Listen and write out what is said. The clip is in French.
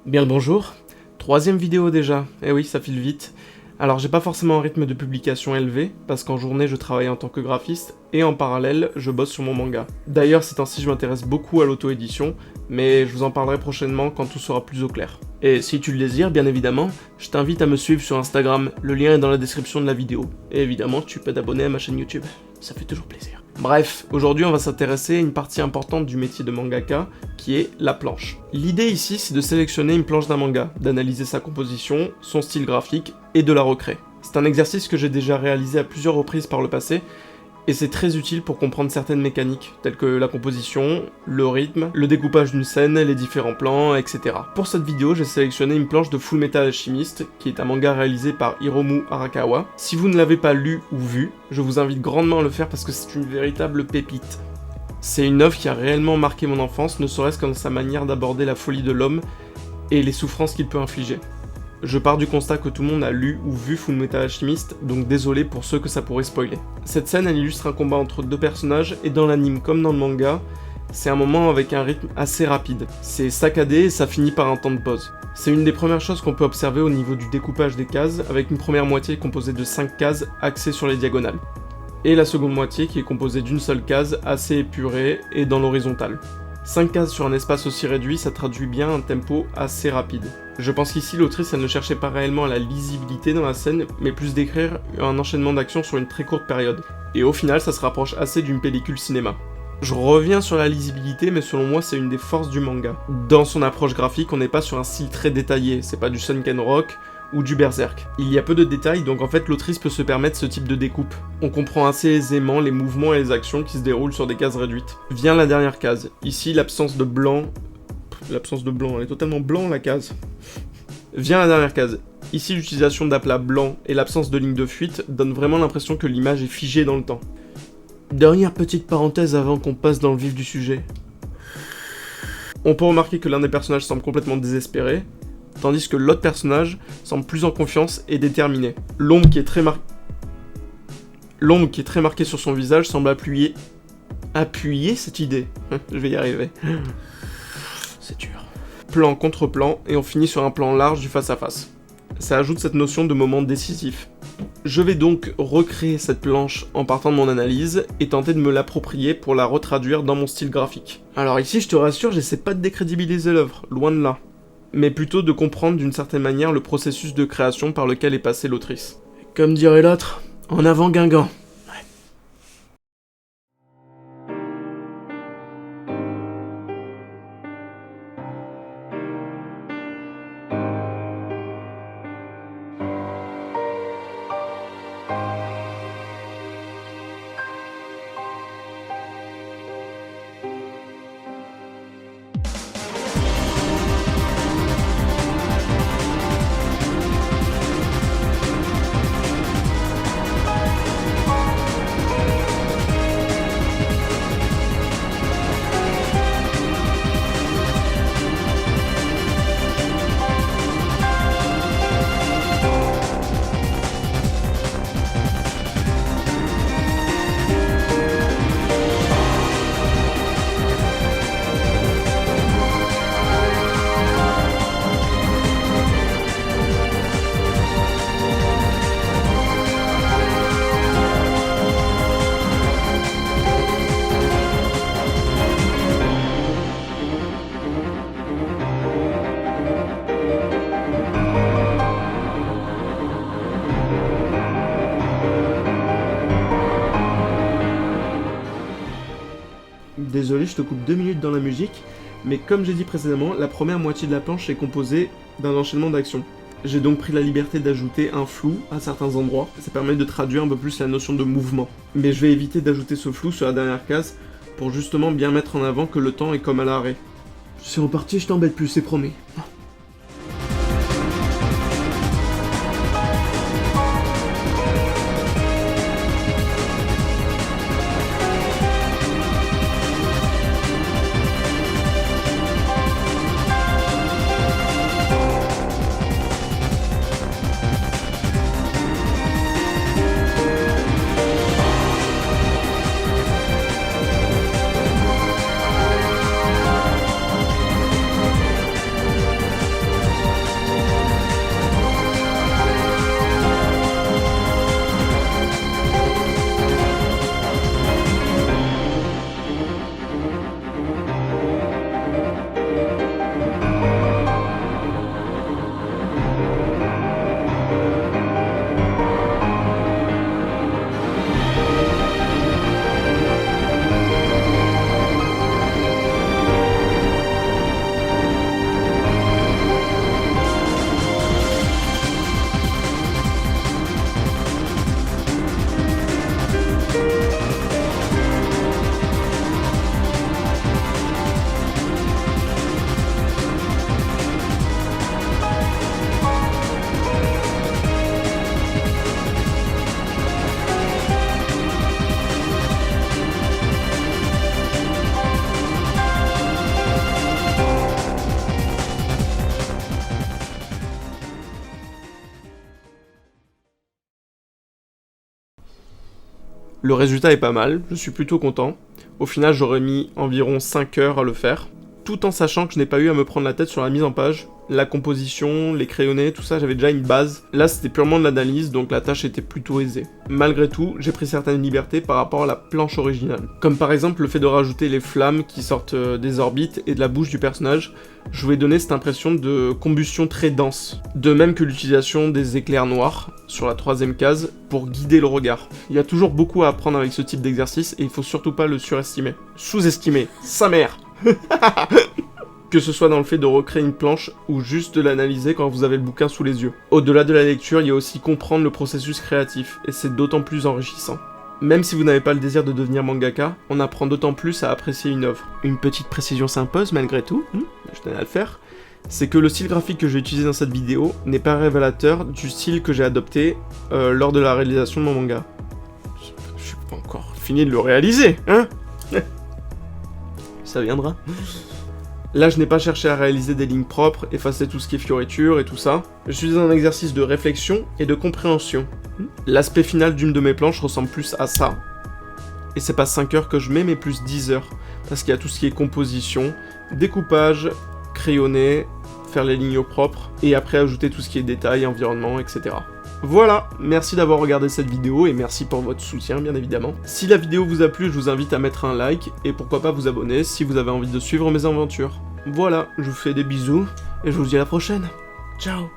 Bien le bonjour, troisième vidéo déjà, eh oui ça file vite. Alors j'ai pas forcément un rythme de publication élevé, parce qu'en journée je travaille en tant que graphiste, et en parallèle je bosse sur mon manga. D'ailleurs ces temps-ci je m'intéresse beaucoup à l'auto-édition, mais je vous en parlerai prochainement quand tout sera plus au clair. Et si tu le désires bien évidemment, je t'invite à me suivre sur Instagram, le lien est dans la description de la vidéo. Et évidemment tu peux t'abonner à ma chaîne YouTube, ça fait toujours plaisir. Bref, aujourd'hui on va s'intéresser à une partie importante du métier de mangaka, qui est la planche. L'idée ici c'est de sélectionner une planche d'un manga, d'analyser sa composition, son style graphique, et de la recréer. C'est un exercice que j'ai déjà réalisé à plusieurs reprises par le passé, et c'est très utile pour comprendre certaines mécaniques, telles que la composition, le rythme, le découpage d'une scène, les différents plans, etc. Pour cette vidéo, j'ai sélectionné une planche de Fullmetal Alchemist, qui est un manga réalisé par Hiromu Arakawa. Si vous ne l'avez pas lu ou vu, je vous invite grandement à le faire parce que c'est une véritable pépite. C'est une œuvre qui a réellement marqué mon enfance, ne serait-ce que dans sa manière d'aborder la folie de l'homme et les souffrances qu'il peut infliger. Je pars du constat que tout le monde a lu ou vu Fullmetal Alchemist, donc désolé pour ceux que ça pourrait spoiler. Cette scène, elle illustre un combat entre deux personnages, et dans l'anime comme dans le manga, c'est un moment avec un rythme assez rapide. C'est saccadé et ça finit par un temps de pause. C'est une des premières choses qu'on peut observer au niveau du découpage des cases, avec une première moitié composée de 5 cases axées sur les diagonales. Et la seconde moitié qui est composée d'une seule case, assez épurée, et dans l'horizontale. 5 cases sur un espace aussi réduit, ça traduit bien un tempo assez rapide. Je pense qu'ici l'autrice elle ne cherchait pas réellement la lisibilité dans la scène, mais plus d'écrire un enchaînement d'actions sur une très courte période. Et au final ça se rapproche assez d'une pellicule cinéma. Je reviens sur la lisibilité, mais selon moi c'est une des forces du manga. Dans son approche graphique, on n'est pas sur un style très détaillé, c'est pas du Sunken Rock ou du Berserk. Il y a peu de détails, donc en fait l'autrice peut se permettre ce type de découpe. On comprend assez aisément les mouvements et les actions qui se déroulent sur des cases réduites. Vient la dernière case. Ici, l'absence de blanc, elle est totalement blanc la case. Vient la dernière case. Ici, l'utilisation d'aplats blancs et l'absence de ligne de fuite donnent vraiment l'impression que l'image est figée dans le temps. Dernière petite parenthèse avant qu'on passe dans le vif du sujet. On peut remarquer que l'un des personnages semble complètement désespéré, tandis que l'autre personnage semble plus en confiance et déterminé. L'ombre qui est très marquée sur son visage semble appuyer cette idée. Je vais y arriver. C'est dur. Plan contre plan, et on finit sur un plan large du face-à-face. Ça ajoute cette notion de moment décisif. Je vais donc recréer cette planche en partant de mon analyse, et tenter de me l'approprier pour la retraduire dans mon style graphique. Alors ici, je te rassure, j'essaie pas de décrédibiliser l'œuvre, loin de là. Mais plutôt de comprendre d'une certaine manière le processus de création par lequel est passée l'autrice. Comme dirait l'autre, en avant Guingamp. Désolé, je te coupe 2 minutes dans la musique, mais comme j'ai dit précédemment, la première moitié de la planche est composée d'un enchaînement d'actions. J'ai donc pris la liberté d'ajouter un flou à certains endroits, ça permet de traduire un peu plus la notion de mouvement. Mais je vais éviter d'ajouter ce flou sur la dernière case, pour justement bien mettre en avant que le temps est comme à l'arrêt. C'est reparti, je t'embête plus, c'est promis. Le résultat est pas mal, je suis plutôt content. Au final, j'aurais mis environ 5 heures à le faire, tout en sachant que je n'ai pas eu à me prendre la tête sur la mise en page, la composition, les crayonnés, tout ça, j'avais déjà une base. Là, c'était purement de l'analyse, donc la tâche était plutôt aisée. Malgré tout, j'ai pris certaines libertés par rapport à la planche originale. Comme par exemple le fait de rajouter les flammes qui sortent des orbites et de la bouche du personnage. Je voulais donner cette impression de combustion très dense. De même que l'utilisation des éclairs noirs sur la 3ème case pour guider le regard. Il y a toujours beaucoup à apprendre avec ce type d'exercice et il faut surtout pas le surestimer. Sous-estimer, sa mère. Que ce soit dans le fait de recréer une planche ou juste de l'analyser quand vous avez le bouquin sous les yeux. Au-delà de la lecture, il y a aussi comprendre le processus créatif, et c'est d'autant plus enrichissant. Même si vous n'avez pas le désir de devenir mangaka, on apprend d'autant plus à apprécier une œuvre. Une petite précision s'impose malgré tout, je tenais à le faire, c'est que le style graphique que j'ai utilisé dans cette vidéo n'est pas révélateur du style que j'ai adopté lors de la réalisation de mon manga. Je suis pas encore fini de le réaliser, hein. Ça viendra. Là, je n'ai pas cherché à réaliser des lignes propres, effacer tout ce qui est fioriture et tout ça. Je suis dans un exercice de réflexion et de compréhension. L'aspect final d'une de mes planches ressemble plus à ça. Et c'est pas 5 heures que je mets, mais plus 10 heures. Parce qu'il y a tout ce qui est composition, découpage, crayonné, faire les lignes au propre, et après ajouter tout ce qui est détail, environnement, etc. Voilà, merci d'avoir regardé cette vidéo et merci pour votre soutien bien évidemment. Si la vidéo vous a plu, je vous invite à mettre un like et pourquoi pas vous abonner si vous avez envie de suivre mes aventures. Voilà, je vous fais des bisous et je vous dis à la prochaine. Ciao.